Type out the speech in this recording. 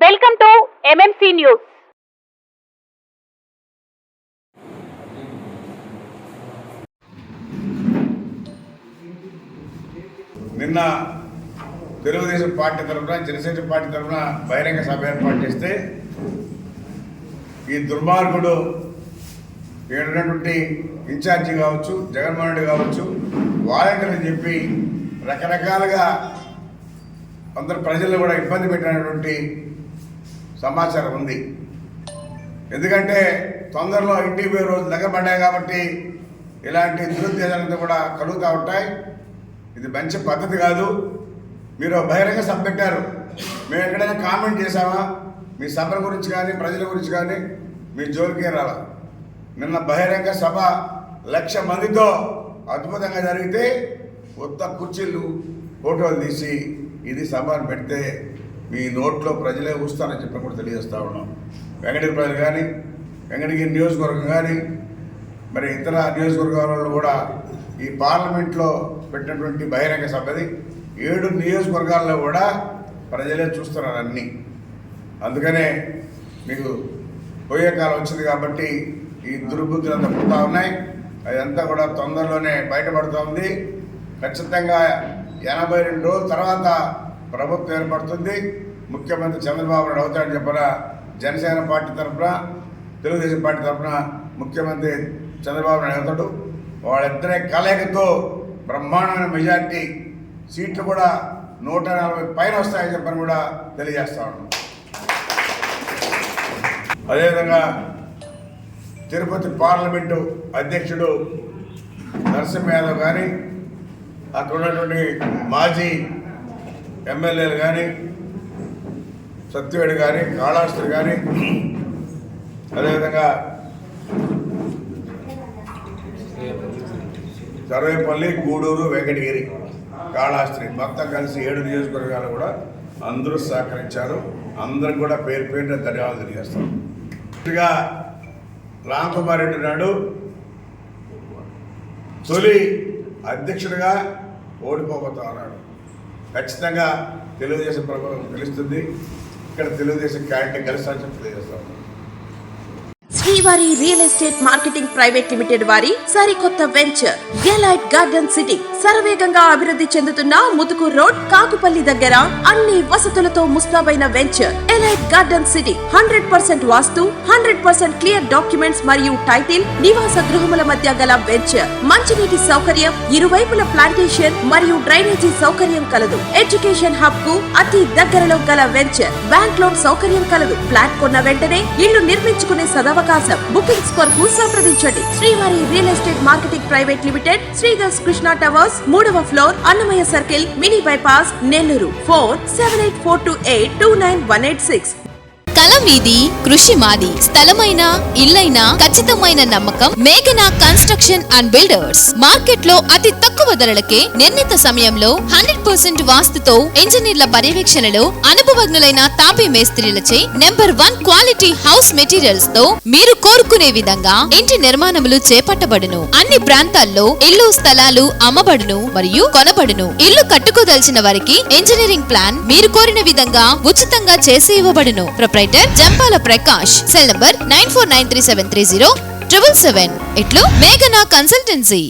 Welcome to MMC news. నిన్న Telugu Desam party తరఫున Janasena party తరఫున బహిరంగ సభ ఏర్పాటు చేస్తే ఈ దుర్మార్గుడు ఏడున్నటువంటి ఇన్ఛార్జి కావచ్చు, జగన్మోహన్ రెడ్డి కావచ్చు, వాలంటీర్లు చెప్పి రకరకాలుగా అందరు ప్రజలు కూడా ఇబ్బంది పెట్టినటువంటి సమాచారం ఉంది. ఎందుకంటే తొందరలో ఇంటికి పోయే రోజులు దగ్గర పడ్డాయి కాబట్టి ఇలాంటి దురుద్దేశాలతో కూడా కలుగుతూ ఉంటాయి. ఇది మంచి పద్ధతి కాదు. మీరు బహిరంగ సభ పెట్టారు, మేము ఎక్కడైనా కామెంట్ చేసామా? మీ సభల గురించి కానీ ప్రజల గురించి కానీ మీ జోలికే రాలా. నిన్న బహిరంగ సభ 1,00,000 మందితో అద్భుతంగా జరిగితే కొత్త కుర్చీలు ఫోటోలు తీసి ఇది సభను పెడితే మీ నోట్లో ప్రజలే ఊస్తారని చెప్పి కూడా తెలియజేస్తూ ఉన్నాం. వెంకటగిరి ప్రజలు కానీ, వెంకటగిరి నియోజకవర్గం కానీ, మరి ఇతర నియోజకవర్గాలలో కూడా ఈ పార్లమెంట్లో పెట్టినటువంటి బహిరంగ సభది 7 నియోజకవర్గాల్లో కూడా ప్రజలే చూస్తున్నారు అన్నీ. అందుకనే మీకు పోయే కాలం వచ్చింది కాబట్టి ఈ దుర్బుద్ధులంతా పుడతా ఉన్నాయి. అదంతా కూడా తొందరలోనే బయటపడుతూ ఉంది. ఖచ్చితంగా 82 రోజుల తర్వాత ప్రభుత్వం ఏర్పడుతుంది. ముఖ్యమంత్రి చంద్రబాబు నాయుడు అవుతాడని చెప్పిన జనసేన పార్టీ తరఫున, తెలుగుదేశం పార్టీ తరఫున ముఖ్యమంత్రి చంద్రబాబు నాయుడు అవుతాడు. వాళ్ళిద్దరే కలయికతో బ్రహ్మాండమైన మెజార్టీ సీట్లు కూడా 140 పైన వస్తాయని చెప్పని కూడా తెలియజేస్తా ఉన్నాం. అదేవిధంగా తిరుపతి పార్లమెంటు అధ్యక్షుడు నరసింహ యాదవ్ కానీ, అక్కడ ఉన్నటువంటి మాజీ ఎమ్మెల్యేలు కానీ, సత్యవేడు కానీ, కాళాస్త్రి కానీ, అదేవిధంగా సర్వేపల్లి, గూడూరు, వెంకటగిరి, కాళాస్త్రి మొత్తం కలిసి 7 నియోజకవర్గాలు కూడా అందరూ సహకరించారు. అందరికి కూడా పేరు పేరున ధన్యవాదాలు తెలియజేస్తాం. ఇక రామ్ కుమార్ రెడ్డి నాడు తొలి అధ్యక్షుడిగా ఓడిపోతా ఉన్నాడు. ఖచ్చితంగా తెలుగుదేశం ప్రభుత్వం గెలుస్తుంది. ఇక్కడ తెలుగుదేశం క్యాండిడేట్ గెలుస్తారని చెప్పి తెలియజేస్తాం. శ్రీవారి real estate marketing private limited వారి సరికొత్త వెంచర్ ఎలైట్ గార్డెన్ సిటీ శరవేగంగా అభివృద్ధి చెందుతున్న ముతుకూర్ రోడ్, కాకుపల్లి దగ్గర అన్ని వసతులతో ముస్తాబైన వెంచర్ ఎలైట్ గార్డెన్ సిటీ 100% వాస్తు, 100% క్లియర్ డాక్యుమెంట్స్ మరియు టైటిల్, నివాస గృహముల మధ్య గల వెంచర్. మంచినీటి సౌకర్యం, ఇరువైపుల ప్లాంటేషన్ మరియు డ్రైనేజీ సౌకర్యం కలదు. ఎడ్యుకేషన్ హబ్ కు అతి దగ్గరలో గల వెంచర్. బ్యాంక్ లోన్ సౌకర్యం కలదు. ఫ్లాట్ కొన్న వెంటనే ఇల్లు నిర్మించుకునే సదవకాశం. బుకింగ్స్ కొరకు సంప్రదించండి. Srivari real estate marketing private limited, Sridhar's Krishna towers, 3వ floor, Annamayya circle, mini bypass, Nellore. Phone 7842829186. కలం మీది, కృషి మాది. స్థలమైన, ఇల్లైనా ఖచ్చితమైన నమ్మకం మేఘనా కన్స్ట్రక్షన్ అండ్ బిల్డర్స్. మార్కెట్ లో అతి తక్కువ ధరలకే నిర్ణీత సమయంలో 100% వాస్తుతో, ఇంజనీర్ల పర్యవేక్షణలో అనుభవజ్ఞులైన తాపీ మేస్త్రీలచే #1 క్వాలిటీ హౌస్ మెటీరియల్స్ తో మీరు కోరుకునే విధంగా ఇంటి నిర్మాణములు చేపట్టబడును. అన్ని ప్రాంతాల్లో ఇల్లు స్థలాలు అమ్మబడును మరియు కొనబడును. ఇల్లు కట్టుకోదలిచిన వారికి ఇంజనీరింగ్ ప్లాన్ మీరు కోరిన విధంగా ఉచితంగా చేసి ఇవ్వబడును. జంపాల ప్రకాష్. Cell number 9493730777. ఇట్లు మేఘనా కన్సల్టెన్సీ.